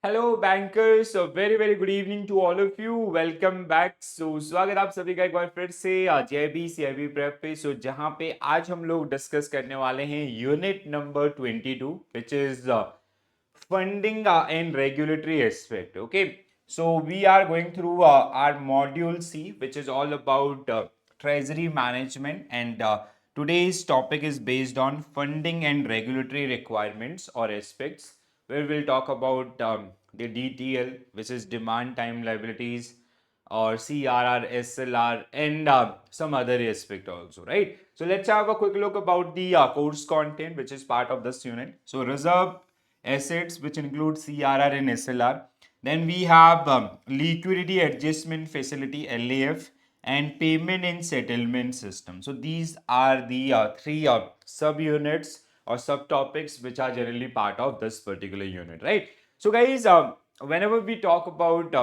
Hello bankers, very very good evening to all of you. Welcome back. स्वागत आप सभी का एक बार फिर से जेबी सीआईबी प्रेप पे। जहां पे आज हम लोग डिस्कस करने वाले हैं unit number 22 which is funding and regulatory aspect. Okay, so we are going through our module C, which is all about treasury management, and today's topic is based on funding and regulatory requirements or aspects, where we'll talk about the DTL, which is demand time liabilities, or CRR, SLR, and some other aspect also, right? So let's have a quick look about the course content, which is part of this unit. So reserve assets, which include CRR and SLR. Then we have liquidity adjustment facility, LAF, and payment and settlement system. So these are the three subunits or subtopics which are generally part of this particular unit, right? So guys, whenever we talk about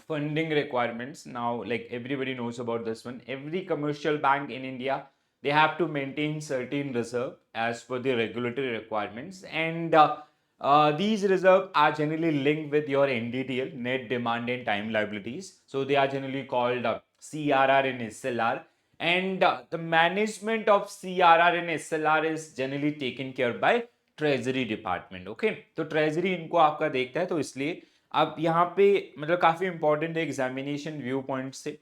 funding requirements, now like everybody knows about this one, every commercial bank in India, they have to maintain certain reserve as per the regulatory requirements, and these reserves are generally linked with your NDTL, net demand and time liabilities. So they are generally called CRR and SLR, and the management of CRR and SLR is generally taken care by treasury department. Okay, तो treasury इनको आपका देखता है, तो इसलिए अब यहाँ पे मतलब काफी इंपॉर्टेंट है एग्जामिनेशन व्यू पॉइंट से।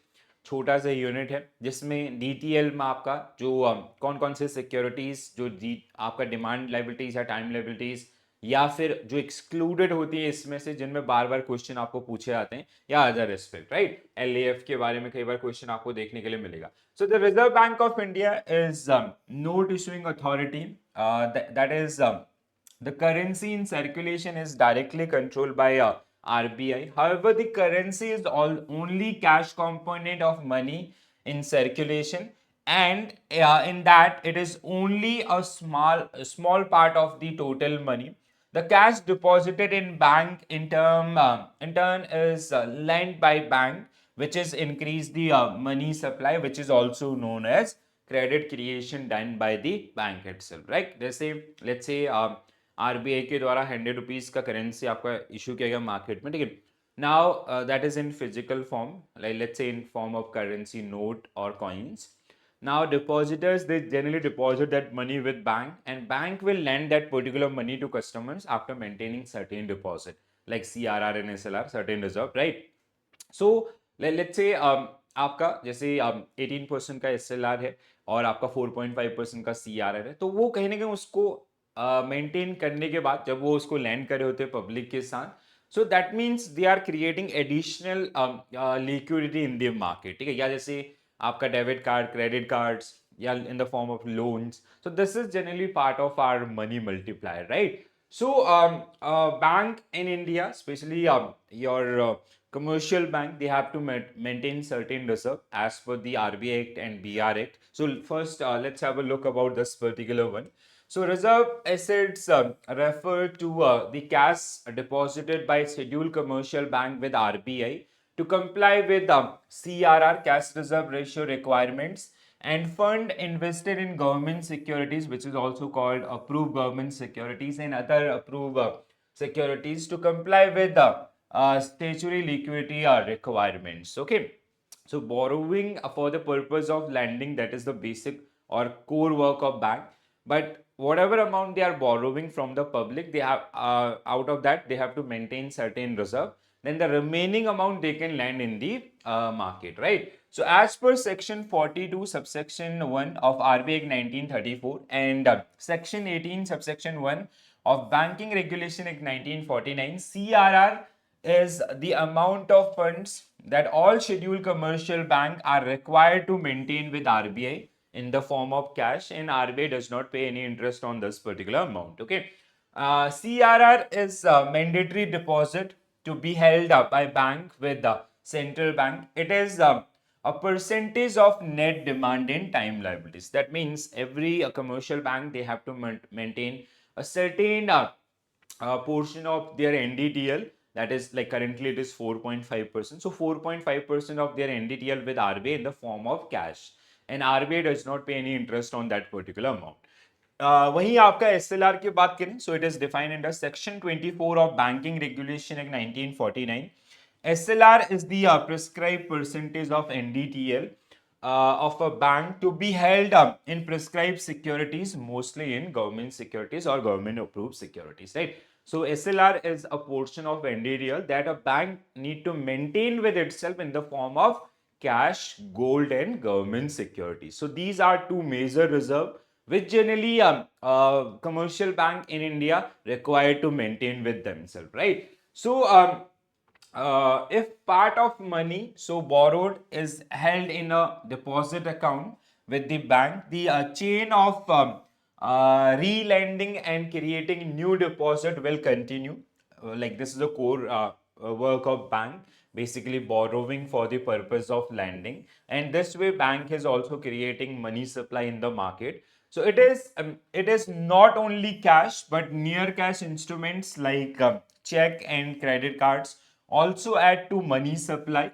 छोटा सा यूनिट है जिसमें डीटीएल में आपका जो कौन कौन से सिक्योरिटीज जो आपका डिमांड लाइबिलिटीज या टाइम लाइबिलिटीज या फिर जो एक्सक्लूडेड होती है इसमें से, जिनमें बार बार क्वेश्चन आपको पूछे जाते हैं, या अदर रेस्पेक्ट, राइट? एलएएफ के बारे में कई बार क्वेश्चन आपको देखने के लिए मिलेगा। So the reserve bank of India is note issuing authority, that is the currency in circulation is directly controlled by RBI. However, the currency is only cash component of money in circulation, and in that it is only a small part of the total money. The cash deposited in bank in turn is lent by bank, which is increase the money supply, which is also known as credit creation done by the bank itself, right? जैसे let's say RBI के द्वारा 100 rupees का currency आपका issue किया गया market में, ठीक है? Now that is in physical form, like let's say in form of currency note और coins. Now depositors, they generally deposit that money with bank, and bank will lend that particular money to customers after maintaining certain deposit like CRR and SLR, certain reserve, right? So let's say आपका जैसे 18% का SLR है और आपका 4.5% का CRR है, तो वो कहीं ना कहीं उसको मेंटेन करने के बाद जब वो उसको लैंड करे होते हैं पब्लिक के साथ, so that means they are creating additional liquidity in the market, ठीक है? या जैसे आपका डेबिट कार्ड, क्रेडिट कार्ड्स, या in the form of loans. So this is generally part of our money multiplier, right? So, bank in India, especially your commercial bank, they have to maintain certain reserve as per the RBI Act and BR Act. So, first, let's have a look about this particular one. So, reserve assets refer to the cash deposited by scheduled commercial bank with RBI to comply with CRR, cash reserve ratio requirements, and fund invested in government securities, which is also called approved government securities, and other approved securities to comply with the statutory liquidity requirements. Okay, so borrowing for the purpose of lending, that is the basic or core work of bank. But whatever amount they are borrowing from the public, they have out of that they have to maintain certain reserve. Then the remaining amount they can lend in the market, right? So as per section 42 subsection 1 of RBI Act 1934 and section 18 subsection 1 of Banking Regulation Act 1949, CRR is the amount of funds that all scheduled commercial bank are required to maintain with RBI in the form of cash, and RBI does not pay any interest on this particular amount. Okay, CRR is a mandatory deposit to be held up by bank with the central bank. It is a percentage of net demand and time liabilities. That means every commercial bank, they have to maintain a certain portion of their NDTL, that is like currently it is 4.5%. So 4.5% of their NDTL with RBI in the form of cash, and RBI does not pay any interest on that particular amount. वहीं आपका SLR की बात करें, so it is defined under section 24 of banking regulation act 1949. SLR is the prescribed percentage of NDTL of a bank to be held in prescribed securities, mostly in government securities or government approved securities, right? So SLR is a portion of NDTL that a bank need to maintain with itself in the form of cash, gold, and government securities. So these are two major reserve which generally commercial bank in India required to maintain with themselves, right? So if part of money so borrowed is held in a deposit account with the bank, the chain of re-lending and creating new deposit will continue. Like this is the core work of bank, basically borrowing for the purpose of lending, and this way bank is also creating money supply in the market. So it is not only cash but near cash instruments like check and credit cards also add to money supply.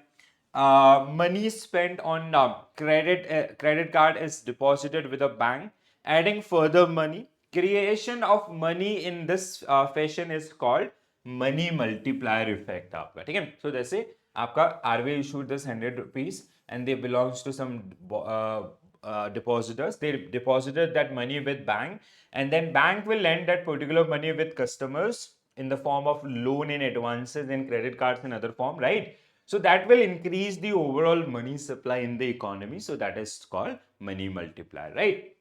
Money spent on credit card is deposited with a bank, adding further money. Creation of money in this fashion is called money multiplier effect आपका, ठीक है. सो जैसे आपका RBI issued this 100 rupees and they belongs to some depositors. They deposited that money with bank, and then bank will lend that particular money with customers in the form of loan and advances and credit cards in other form, right? So that will increase the overall money supply in the economy. So that is called money multiplier, right?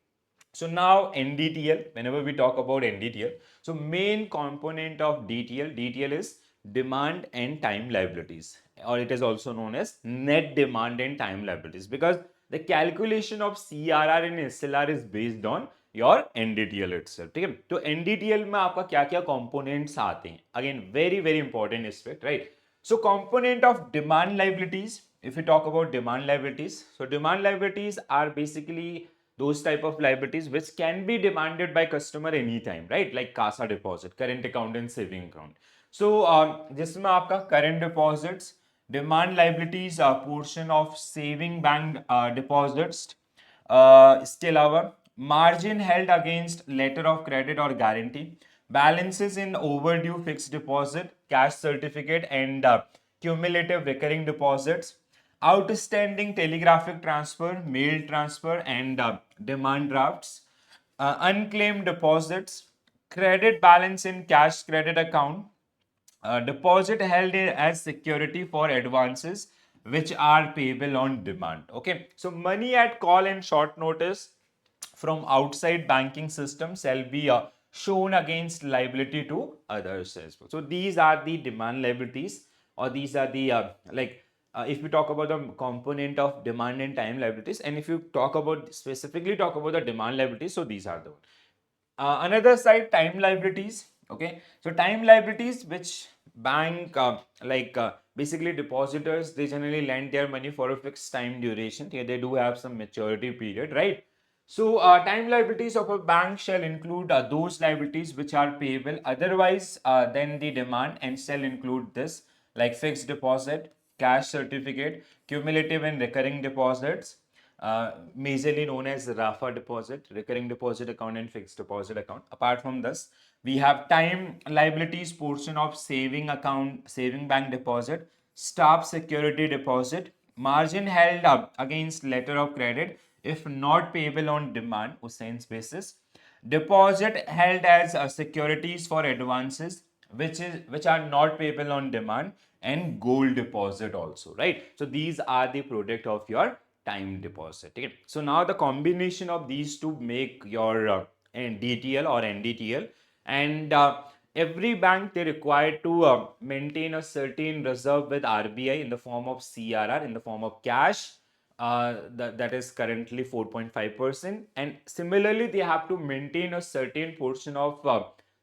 So now NDTL, whenever we talk about NDTL, so main component of DTL is demand and time liabilities, or it is also known as net demand and time liabilities, because the calculation of CRR and SLR is based on your NDTL itself, ठीक है. तो NDTL में आपका क्या क्या components आते हैं, again very very important aspect, right? So component of demand liabilities, if we talk about demand liabilities, so demand liabilities are basically those type of liabilities which can be demanded by customer anytime, right? Like CASA deposit, current account and saving account. So जिसमें आपका current deposits, demand liabilities are portion of saving bank deposits. इसके अलावा margin held against letter of credit or guarantee, balances in overdue fixed deposit, cash certificate, and cumulative recurring deposits, outstanding telegraphic transfer, mail transfer, and demand drafts, unclaimed deposits, credit balance in cash credit account, deposit held as security for advances which are payable on demand. Okay, so money at call and short notice from outside banking system shall be shown against liability to others as well. So these are the demand liabilities, or these are the if we talk about the component of demand and time liabilities, and if you talk about specifically talk about the demand liabilities, so these are the one. Another side, time liabilities. Okay, so time liabilities which bank basically depositors, they generally lend their money for a fixed time duration. Here they do have some maturity period, right? So time liabilities of a bank shall include those liabilities which are payable otherwise than the demand, and shall include this like fixed deposit, cash certificate, cumulative and recurring deposits, majorly known as RAFA deposit, recurring deposit account, and fixed deposit account. Apart from this, we have time liabilities portion of saving account, saving bank deposit, staff security deposit, margin held up against letter of credit if not payable on demand or sense basis, deposit held as securities for advances which are not payable on demand, and gold deposit also, right? So these are the product of your time deposit. Okay? So now the combination of these two make your DTL or NDTL, and every bank they require to maintain a certain reserve with RBI in the form of CRR, in the form of cash, that is currently 4.5%, and similarly they have to maintain a certain portion of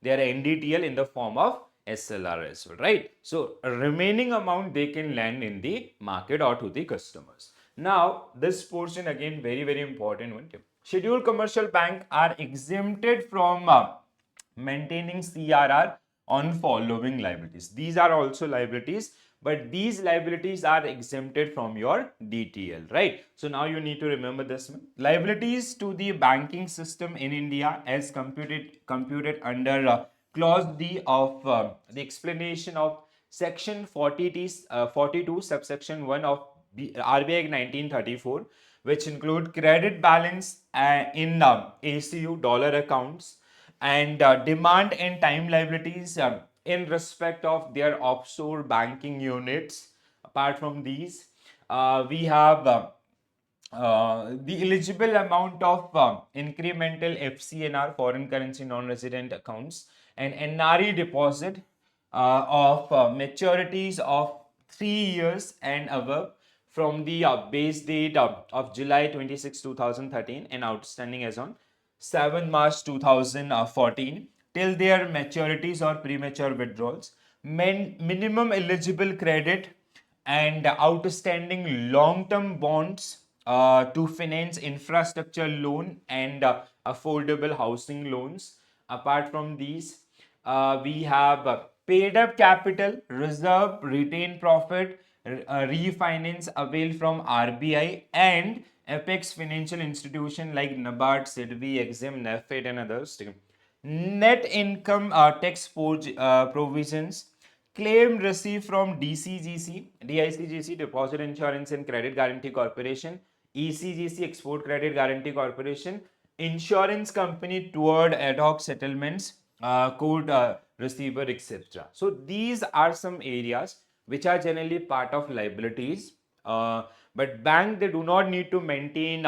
their NDTL in the form of SLR as well, right? So remaining amount they can lend in the market or to the customers. Now this portion again very very important one. Scheduled commercial bank are exempted from maintaining CRR on following liabilities. These are also liabilities, but these liabilities are exempted from your DTL, right? So now you need to remember this one. Liabilities to the banking system in India as computed under clause D of the explanation of section 42 subsection 1 of RBI Act 1934, which include credit balance in ACU dollar accounts and demand and time liabilities in respect of their offshore banking units. Apart from these, we have the eligible amount of incremental FCNR, foreign currency non-resident accounts, and NRE deposit of maturities of 3 years and above from the base date of July 26, 2013 and outstanding as on 7 March 2014 till their maturities or premature withdrawals. Minimum eligible credit and outstanding long-term bonds to finance infrastructure loan and affordable housing loans. Apart from these, we have paid up capital, reserve, retained profit, refinance availed from RBI and Apex financial institution like NABARD, SIDBI, EXIM, NAFED and others. Net income tax provisions, claim received from DCGC, DICGC, Deposit Insurance and Credit Guarantee Corporation, ECGC, Export Credit Guarantee Corporation, insurance company toward ad hoc settlements, code receiver, etc. So these are some areas which are generally part of liabilities, but bank, they do not need to maintain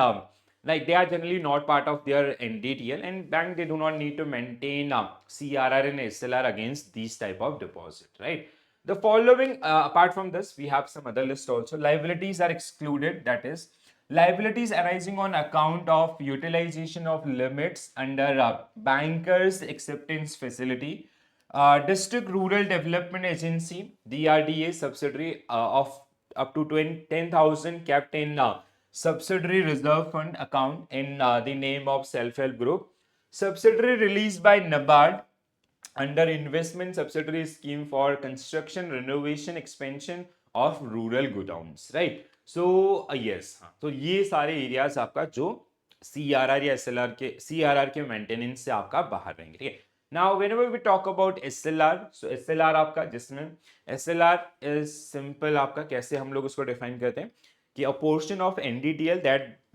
like they are generally not part of their NDTL, and bank, they do not need to maintain CRR and SLR against these type of deposit, right? The following, apart from this, we have some other list also. Liabilities are excluded, that is liabilities arising on account of utilization of limits under bankers acceptance facility, district rural development agency DRDA subsidiary of up to 10,000 kept in subsidiary reserve fund account in the name of self-help group, subsidiary released by NABARD under investment subsidiary scheme for construction, renovation, expansion of rural godowns, right? So yes, तो ये सारे areas आपका जो CRR या SLR के CRR के maintenance से आपका बाहर रहेंगे, ठीक है. Now whenever we talk about SLR, so SLR आपका जिसमें SLR is simple, आपका कैसे हम लोग उसको डिफाइन करते हैं कि a portion of NDTL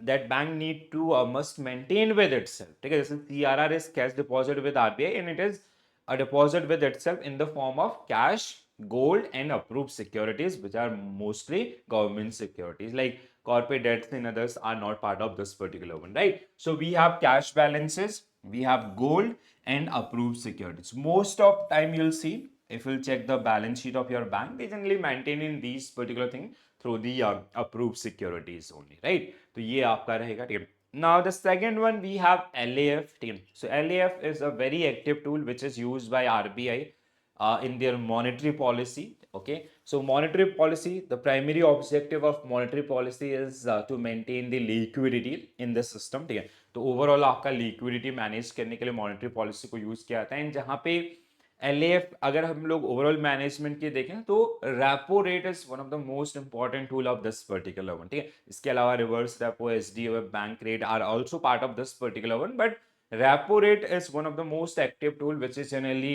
that bank need to must maintain with itself, ठीक है. जैसे CRR is cash deposit with RBI and it is a deposit with itself in the form of cash, gold and approved securities, which are mostly government securities like corporate debts and others are not part of this particular one, right? So we have cash balances, we have gold and approved securities. Most of time you'll see, if you'll check the balance sheet of your bank, they generally maintain in these particular thing through the approved securities only, right? So ये आपका रहेगा, ठीक है. Now the second one we have LAF team. So LAF is a very active tool which is used by RBI in their monetary policy. Okay, so monetary policy, the primary objective of monetary policy is to maintain the liquidity in the system. ठीक है, तो overall आपका liquidity manage करने के लिए monetary policy को use किया जाता है. एंड जहाँ पे LAF अगर हम लोग ओवरऑल मैनेजमेंट के देखें तो repo rate is one of the most important tool of this particular one, ठीक है. इसके अलावा reverse repo, SDO, bank rate are also part of this particular one, but repo rate is one of the most active tool which is generally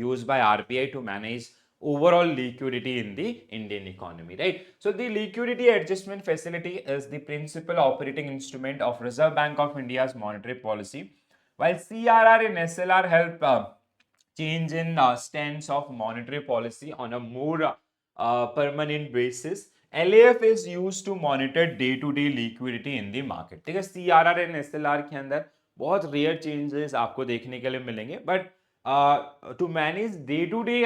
used by RBI to manage overall liquidity in the Indian economy, right? So the liquidity adjustment facility is the principal operating instrument of Reserve Bank of India's monetary policy, while CRR and SLR help change in stance of monetary policy on a more permanent basis. LAF is used to monitor day to day liquidity in the market, ठीक है. CRR and SLR के अंदर बहुत rare changes आपको देखने के लिए मिलेंगे, but to manage day to day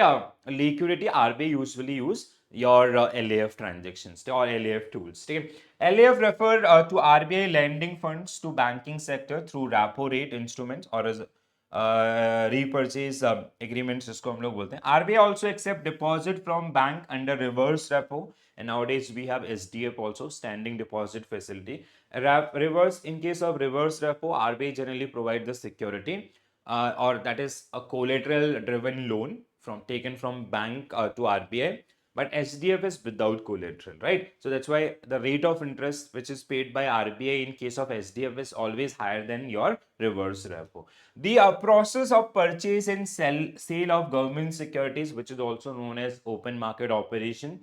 liquidity RBI usually use your LAF transactions or LAF tools. LAF refer to RBI lending funds to banking sector through repo rate instruments or as repurchase agreements जिसको हम लोग बोलते हैं. RBI also accept deposit from bank under reverse repo, and nowadays we have SDF also, standing deposit facility. Reverse, in case of reverse repo, RBI generally provide the security or that is a collateral driven loan from taken from bank to RBI, but SDF is without collateral, right? So that's why the rate of interest which is paid by RBI in case of SDF is always higher than your reverse repo. The process of purchase and sale of government securities, which is also known as open market operation,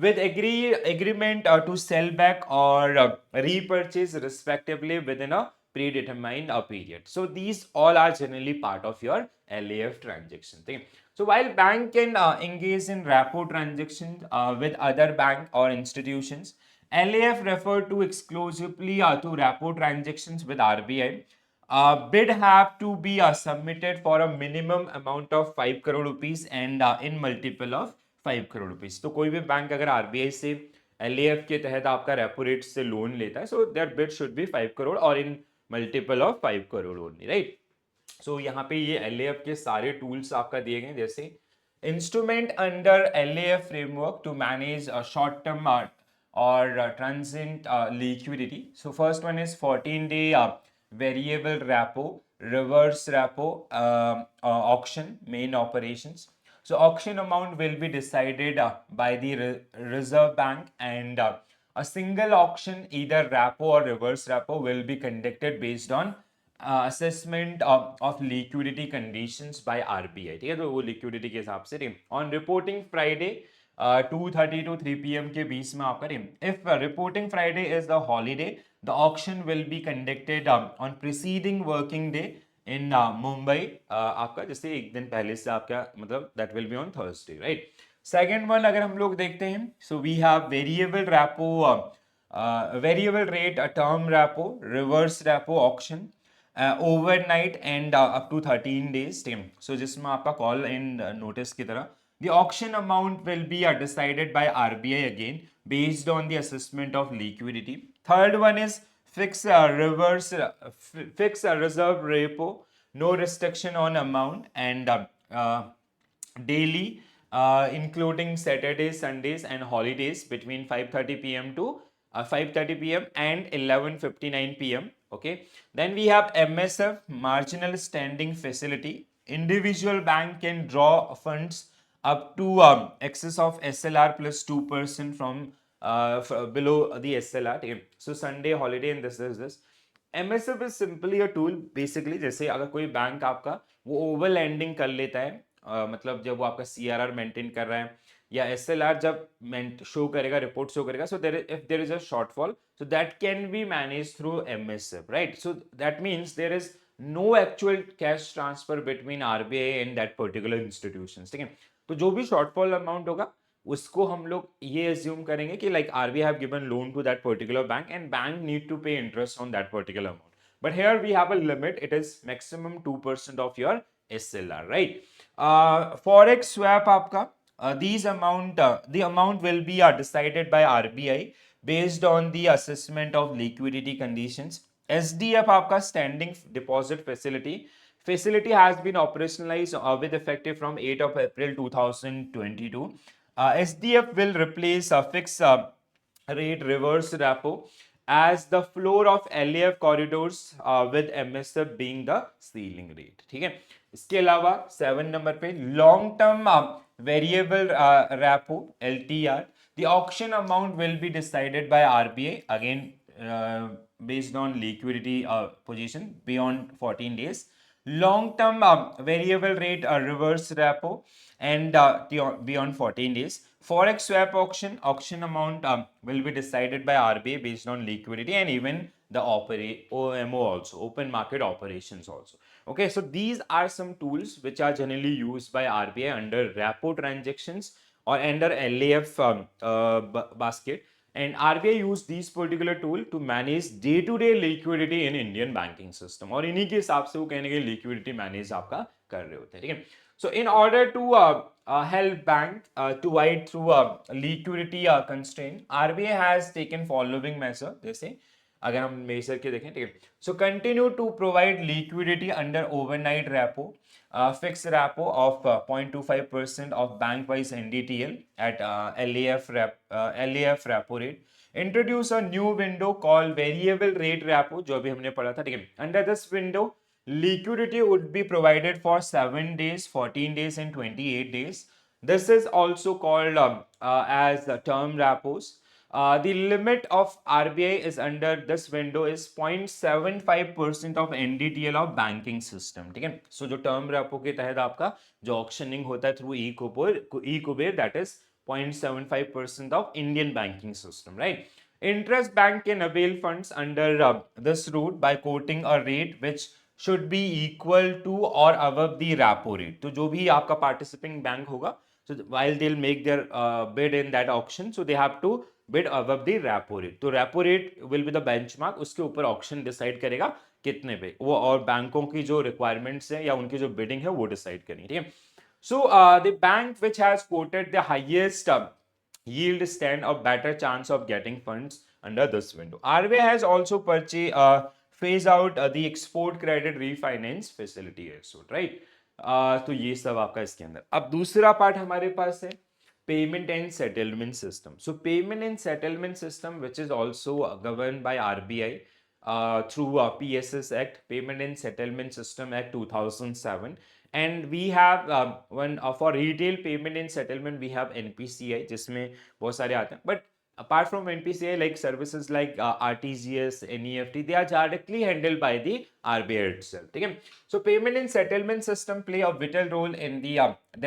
with agreement to sell back or repurchase respectively within a predetermined period. So these all are generally part of your LAF transaction thing. So while bank can engage in repo transactions with other bank or institutions, LAF refer to exclusively to repo transactions with RBI. Bid have to be submitted for a minimum amount of 5 crore rupees and in multiple of 5 crore rupees. तो कोई भी bank अगर RBI से LAF के तहत आपका repo rate से loan लेता है, so that bid should be 5 crore और in multiple of 5 crore only, right? So यहाँ पे ये LAF के सारे टूल्स आपका दिए गए, जैसे instrument under LAF framework to manage a short term or transient liquidity. So first one is 14-day variable repo, reverse repo, auction, main operations. So auction amount will be decided by the Reserve Bank, and a single auction, either repo or reverse repo, will be conducted based on assessment of liquidity conditions by RBI. ठीक है, तो वो liquidity के हिसाब से on reporting Friday 2:30 to 3 p.m. के बीच में आपका if reporting Friday is the holiday, the auction will be conducted on preceding working day in Mumbai. आपका जैसे एक दिन पहले से आपका मतलब that will be on Thursday, right? Second one अगर हम लोग देखते हैं, so we have variable repo, variable rate term repo, reverse repo auction, overnight and up to 13 days. So जिसमें आपका call in notice की तरह the auction amount will be decided by RBI again based on the assessment of liquidity. Third one is fix reverse fix reserve repo, no restriction on amount, and daily including Saturdays, Sundays and holidays between 5:30 p.m. to 5:30 p.m. and 11:59 p.m. Okay, then we have MSF, marginal standing facility. Individual bank can draw funds up to excess of SLR plus 2% from below the SLR. So Sunday, holiday and this is this. MSF is simply a tool basically. जैसे अगर कोई bank आपका वो over landing कर लेता है, मतलब जब वो आपका CRR मेंटेन कर रहा है या SLR जब शो करेगा, रिपोर्ट शो करेगा, so if there is a shortfall, so that can be managed through MSF, right? So that means there is no actual cash transfer between RBI and that particular institutions. ठीक है, तो जो भी shortfall amount होगा उसको हम लोग ये एज्यूम करेंगे कि like RBI have given loan to that particular bank and bank need to pay interest on that particular amount. But here we have a limit. It is maximum 2% of your SLR, right? Forex swap आपका the amount will be decided by RBI based on the assessment of liquidity conditions. SDF आपका standing deposit facility has been operationalized with effective from 8 of April 2022. SDF will replace a fixed rate reverse repo as the floor of LAF corridors with MSF being the ceiling rate. ठीक है, इसके अलावा 7 number पे long term variable repo LTR, the auction amount will be decided by RBI again based on liquidity position beyond 14 days. Long term variable rate reverse repo and beyond 14 days. Forex swap auction amount will be decided by RBI based on liquidity and even the OMO also, open market operations also. Okay, so these are some tools which are generally used by RBI under repo transactions or under LAF basket. And RBI use these particular tool to manage day-to-day liquidity in Indian banking system. और इन्हीं के हिसाब से वो कहने के liquidity manage आपका कर रहे होते हैं, ठीक है? So in order to help bank to wide through liquidity constraint, RBI has taken following measure. जैसे अगर हम मेजर के देखें, ठीक है, so continue to provide liquidity under overnight repo, fixed repo of 0.25% of bank wise NDTL at LAF repo rate. Introduce a new window called variable rate repo, जो अभी हमने पढ़ा था, ठीक है. Under this window, liquidity would be provided for 7 days, 14 days and 28 days. This is also called as the term repos. The limit of RBI is under this window is 0.75% of NDTL of banking system. ठीक है, सो जो term repo के तहत आपका जो auctioning होता है through E Kuber, that is 0.75% of Indian banking system, right? Interest bank can avail funds under this route by quoting a rate which should be equal to or above the repo rate. तो जो भी आपका participating bank होगा, so while they'll make their bid in that auction, so they have to bid above the repo rate. तो repo rate will be the benchmark, उसके ऊपर auction decide करेगा कितने पे वो, और बैंकों की जो requirements है या उनकी जो bidding है वो decide करेंगे, ठीक है. So the bank which has quoted the highest yield stand a better chance of getting funds under this window. RBI has also phased out the export credit refinance facility also, right? तो ये सब आपका इसके अंदर. अब दूसरा part हमारे पास है payment and settlement system. So payment and settlement system, which is also governed by RBI through PSS Act, Payment and Settlement System Act 2007. And we have one for retail payment and settlement we have NPCI, जिसमें बहुत सारे आते हैं. But apart from NPCI, like services like RTGS, NEFT, they are directly handled by the RBI itself. ठीक है? So payment and settlement system play a vital role in the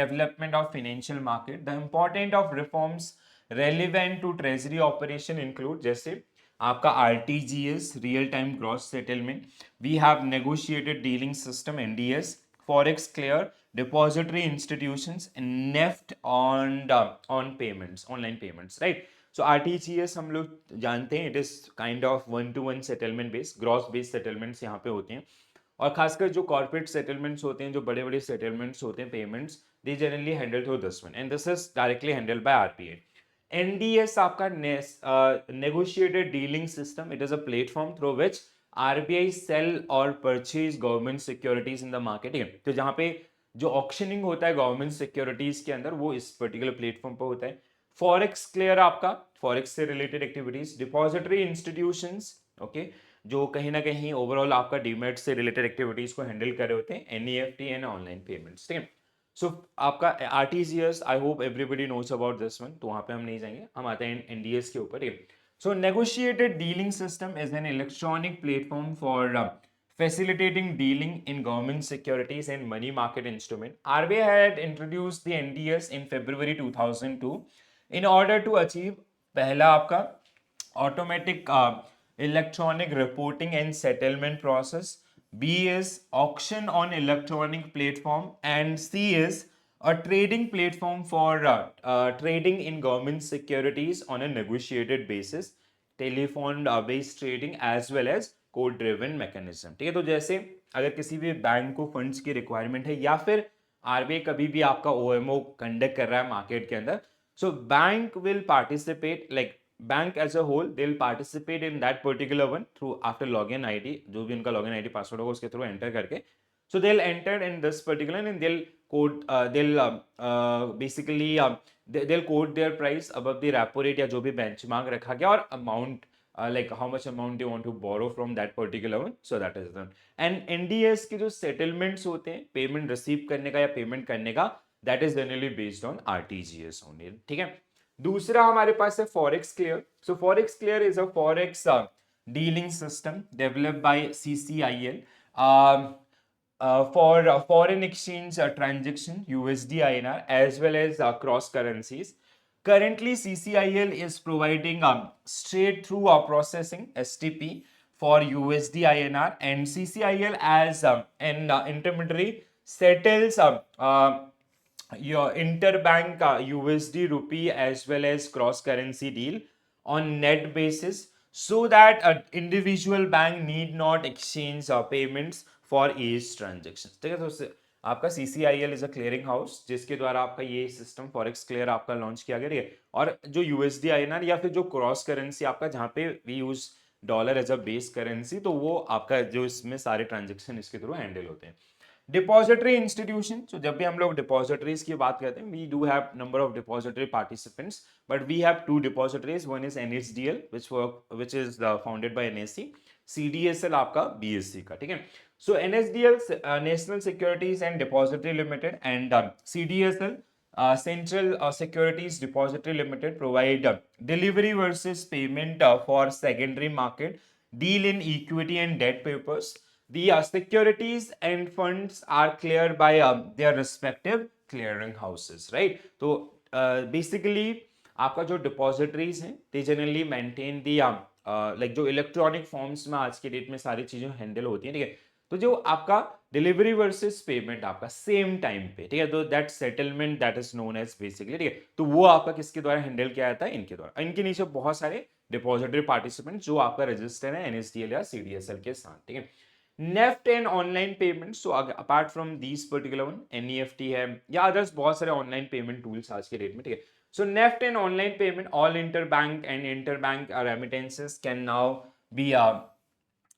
development of financial market. The important of reforms relevant to treasury operation include जैसे आपका RTGS, real time gross settlement. We have negotiated dealing system NDS, forex clear, depository institutions, and NEFT on payments, online payments, right? So RTGS हम लोग जानते हैं, it is kind of one to one settlement based, gross based settlements यहाँ पे होते हैं. और खासकर जो कॉर्पोरेट सेटलमेंट्स होते हैं, जो बड़े बड़े सेटलमेंट्स होते हैं, payments, they generally handle through this one, and this is directly handled by RBI. NDS आपका negotiated dealing system, it is a platform through which RBI sell और purchase government securities in the market. तो जहां पे जो auctioning होता है government securities के अंदर, वो इस पर्टिकुलर प्लेटफॉर्म पर होता है. फॉरेक्स क्लियर आपका फॉरेक्स से related activities, depository institutions, okay, जो कहीं ना कहीं ओवरऑल आपका डीमेट से रिलेटेड एक्टिविटीज को हैंडल कर रहे होते हैं, एनईएफटी एंड ऑनलाइन पेमेंट्स. ठीक है, सो आपका RTGS, I hope everybody knows about this one, तो वहां पे हम नहीं जाएंगे, हम आते हैं एनडीएस के ऊपर. So negotiated dealing system is an electronic platform for facilitating dealing in government securities and money market instrument. RBI had introduced the NDS in February 2002 in order to achieve पहला आपका automatic electronic reporting and settlement process. B is auction on electronic platform, and C is a trading platform for trading in government securities on a negotiated basis, telephone based trading as well as code driven mechanism. ठीक है, तो जैसे अगर किसी भी bank को funds की requirement है या फिर आरबीआई कभी भी आपका ओएमओ कंडक्ट कर रहा है मार्केट के अंदर, so bank will participate, like bank as a whole they will participate in that particular one through after login ID, जो भी उनका लॉगिन आईडी पासवर्ड होगा उसके थ्रू एंटर करके. So they'll enter in this particular and they'll quote basically they'll quote their price above the repo rate या जो भी benchmark रखा गया, और amount like how much amount they want to borrow from that particular one, so that is done. And NDS के जो settlements होते हैं पेमेंट रिसीव करने का या पेमेंट करने का, that is generally based on RTGS only. ठीक है, दूसरा हमारे पास है forex clear. So forex clear is a forex dealing system developed by CCIL for foreign exchange transaction USD INR as well as cross currencies. Currently, CCIL is providing straight through processing STP for USD INR, and CCIL as an intermediary settles your interbank USD rupee as well as cross currency deal on net basis, so that an individual bank need not exchange payments for each transaction. ठीक है, तो आपका CCIL is a clearing house जिसके द्वारा आपका ये system forex clear आपका launch किया गया है. और जो यूएसडी आईएनआर या फिर जो क्रॉस करेंसी आपका जहां पे we use dollar as a base currency, तो वो आपका जो इसमें सारे ट्रांजेक्शन इसके थ्रू हैंडल होते हैं. डिपॉजिटरी इंस्टीट्यूशन, तो जब भी हम लोग डिपॉजिटरीज की बात करते हैं, we do have number of depository participants, but we have two depositories. One is NHDL which is founded by NSE, CDSL आपका BSE का. ठीक है, So NSDL, National Securities and Depository Limited, and CDSL, Central Securities Depository Limited, provide delivery versus payment for secondary market deal in equity and debt papers. The securities and funds are cleared by their respective clearing houses, right? तो basically आपका जो depositories हैं they generally maintain the like जो electronic forms में आज के date में सारी चीजें हैंडल होती हैं, ठीक है। तो जो आपका डिलीवरी वर्सेस पेमेंट आपका सेम टाइम पे, ठीक है, तो that settlement that is known as basically, ठीक है, तो वो आपका किसके द्वारा हैंडल किया जाता है, इनके द्वारा। इनके नीचे बहुत सारे डिपॉजिटरी पार्टिसिपेंट जो आपका रजिस्टर है एनएसडीएल या सीडीएसएल के साथ, ठीक है। NEFT and online payment, so apart from these particular one, NEFT है या अदर्स बहुत सारे ऑनलाइन पेमेंट टूल्स आज के डेट में, ठीक है। So NEFT and online payment, all interbank and interbank remittances can now be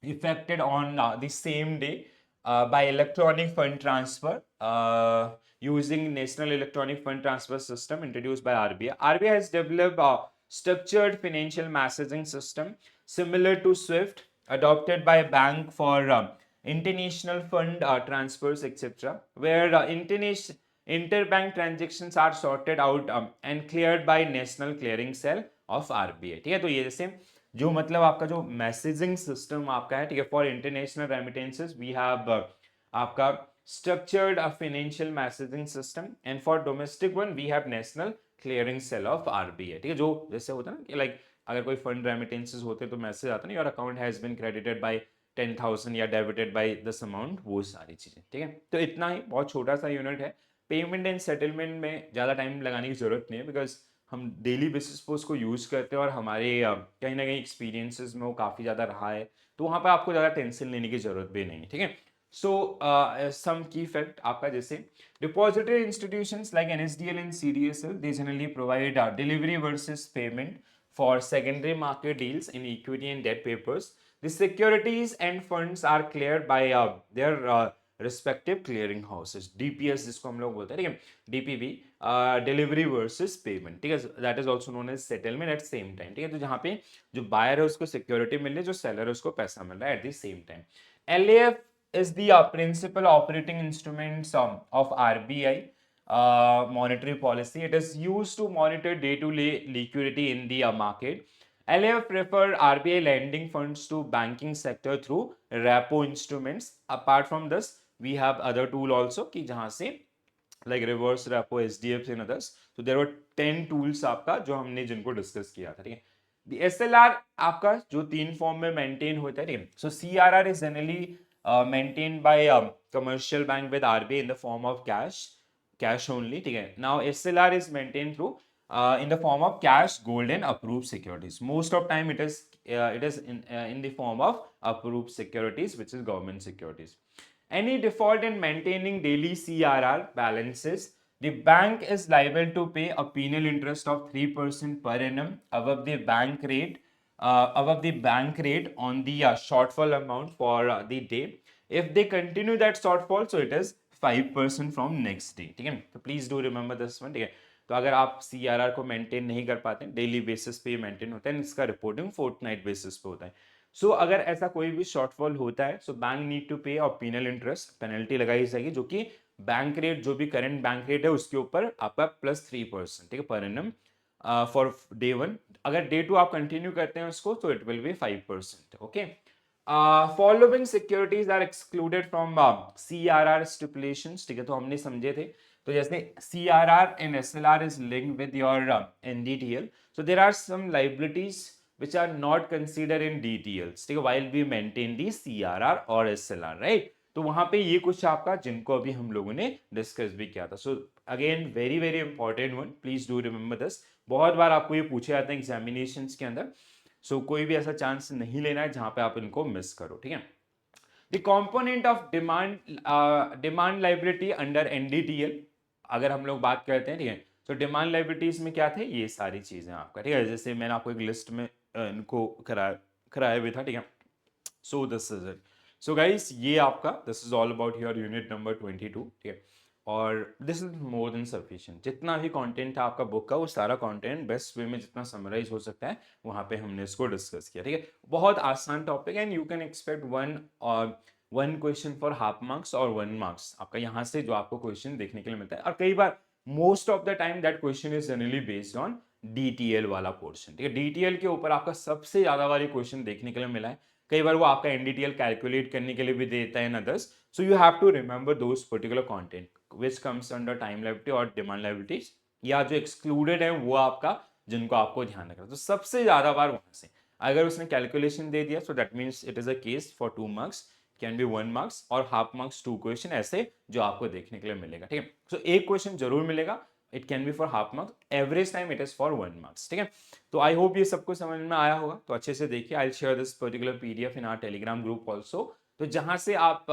effected on the same day by electronic fund transfer using National Electronic Fund Transfer System introduced by RBI. RBI has developed a structured financial messaging system similar to SWIFT, adopted by bank for international fund transfers, etc., where interbank transactions are sorted out and cleared by National Clearing Cell of RBI, ठीक है। तो ये जैसे जो मतलब आपका जो messaging system आपका है, ठीक है, for international remittances we have आपका structured financial messaging system, and for domestic one we have national clearing cell of RBI, ठीक है। जो जैसे होता है ना कि लाइक अगर कोई फंड रेमिटेंसेस होते तो मैसेज आता ना, your account has been credited by 10,000 या डेबिटेड बाय दिस अमाउंट, वो सारी चीजें, ठीक है। तो इतना ही, बहुत छोटा सा यूनिट है। पेमेंट एंड सेटलमेंट में ज़्यादा टाइम लगाने की ज़रूरत नहीं है, बिकॉज हम डेली बेसिस पर उसको यूज़ करते हैं और हमारे कहीं ना कहीं एक्सपीरियंसेस में वो काफ़ी ज़्यादा रहा है, तो वहाँ पर आपको ज़्यादा टेंशन लेने की ज़रूरत भी नहीं, ठीक है। सो सम की फैक्ट आपका, जैसे depository institutions like NSDL and CDSL, they generally provide delivery versus payment for secondary market deals in equity and debt papers. The securities and funds are cleared by their respective clearing houses. DPS जिसको हम लोग बोलते हैं, ठीक है, DPB, delivery versus payment, ठीक है, that is also known as settlement at same time, ठीक है। तो जहाँ पे जो बायर है उसको सिक्योरिटी मिल रही है, जो सेलर है उसको पैसा मिल रहा है at the same time. LAF is the principal operating instruments of RBI monetary policy. It is used to monitor day-to-day liquidity in the market. LAF prefer RBI lending funds to banking sector through repo instruments. Apart from this, we have other tool also कि जहाँ से like reverse repo, SDFs and others. So there were 10 tools आपका जो हमने जिनको discuss किया था, ठीक है। The SLR आपका जो 3 फॉर्म में मेंटेन होता है, ठीक है। So CRR is generally maintained by commercial bank with RBI in the form of cash only, ठीक है। Now SLR is maintained through in the form of cash, gold and approved securities. Most of time it is in the form of approved securities, which is government securities. Any default in maintaining daily CRR balances, the bank is liable to pay a penal interest of 3% per annum above the bank rate on the shortfall amount for the day. If they continue that shortfall, so it is 5% from next day, ठीक है। तो please do remember this one, ठीक है। तो अगर आप CRR को maintain नहीं कर पाते, डेली बेसिस पे मेंटेन होता है, इसका रिपोर्टिंग फोर्टनाइट बेसिस पे होता है। सो अगर ऐसा कोई भी शॉर्टफॉल होता है, सो बैंक नीड टू पे और पीनल इंटरेस्ट, पेनल्टी लगाई जाएगी, जो कि बैंक रेट, जो भी करंट बैंक रेट है उसके ऊपर आपका +3%, ठीक है, per annum for day one. अगर डे टू आप कंटिन्यू करते हैं उसको, तो it will be 5%, okay. Following securities are excluded from CRR stipulations, ठीक है, तो हमने समझे थे। तो जैसे CRR and SLR is linked with your NDTL, so there are some liabilities which are not considered in DTLs, ठीक है, while we maintain the CRR और SLR, right? तो वहां पे ये कुछ आपका जिनको अभी हम लोगों ने डिस्कस भी किया था। So again very very important one, please do remember this. बहुत बार आपको ये पूछे जाते हैं एग्जामिनेशंस के अंदर, सो कोई भी ऐसा चांस नहीं लेना है जहां पे आप इनको मिस करो, ठीक है। The component of demand liability under NDTL, अगर हम लोग बात करते हैं, ठीक है, तो डिमांड लाइबिलिटीज में क्या थे, ये सारी चीजें आपका, ठीक है। जैसे मैंने आपको एक लिस्ट में इनको कराया भी था, ठीक है। So this is it. So guys, ये आपका this is all about your unit number 22, ठीक है। और this is more than sufficient. जितना भी कंटेंट था आपका बुक का, वो सारा कंटेंट बेस्ट वे में जितना समराइज हो सकता है वहां पे हमने इसको डिस्कस किया, ठीक है। बहुत आसान topic, and you can expect 1 question for half marks और 1 मार्क्स आपका यहाँ से जो आपको क्वेश्चन देखने के लिए मिलता है। और कई बार most of the time that question is generally based on DTL वाला पोर्शन, ठीक है। डीटीएल के ऊपर आपका सबसे ज्यादा वाली क्वेश्चन देखने के लिए मिला है। कई बार वो आपका एनडीटीएल कैलकुलेट करने के लिए भी देता है in others, so you have to remember those particular content which comes under time liability और डिमांड लायबिलिटीज, या जो एक्सक्लूडेड है वो आपका, जिनको आपको ध्यान रखना। तो सबसे ज्यादा बार वहां से अगर उसने कैलकुलेशन दे दिया, सो that means it is a case for 2 marks, can be 1 marks और हाफ मार्क्स 2 क्वेश्चन, ऐसे जो आपको देखने के लिए मिलेगा, ठीक है। सो एक क्वेश्चन जरूर मिलेगा, it can be for half marks, average time it is for 1 marks, ठीक है। तो आई होप ये सबको समझ में आया होगा। तो अच्छे से देखिए, I share this particular PDF in our Telegram group also, तो जहां से आप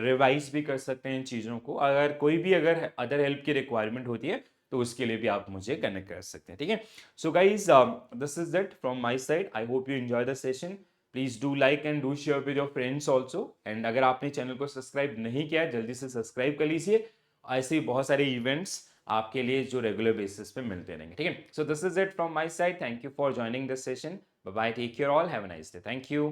रिवाइज भी कर सकते हैं इन चीजों को। अगर कोई भी अगर अदर हेल्प की रिक्वायरमेंट होती है तो उसके लिए भी आप मुझे कनेक्ट कर सकते हैं, ठीक है। So guys, this is it from my side. I hope you enjoy the session. Please do like and do share with your friends also. And अगर आपने चैनल को सब्सक्राइब नहीं किया है, जल्दी से सब्सक्राइब कर लीजिए। ऐसे ही बहुत सारे इवेंट्स आपके लिए जो रेगुलर बेसिस पे मिलते रहेंगे, ठीक है। So this is it from my side. Thank you for joining this session. Bye bye, take care all, have a nice day, thank you.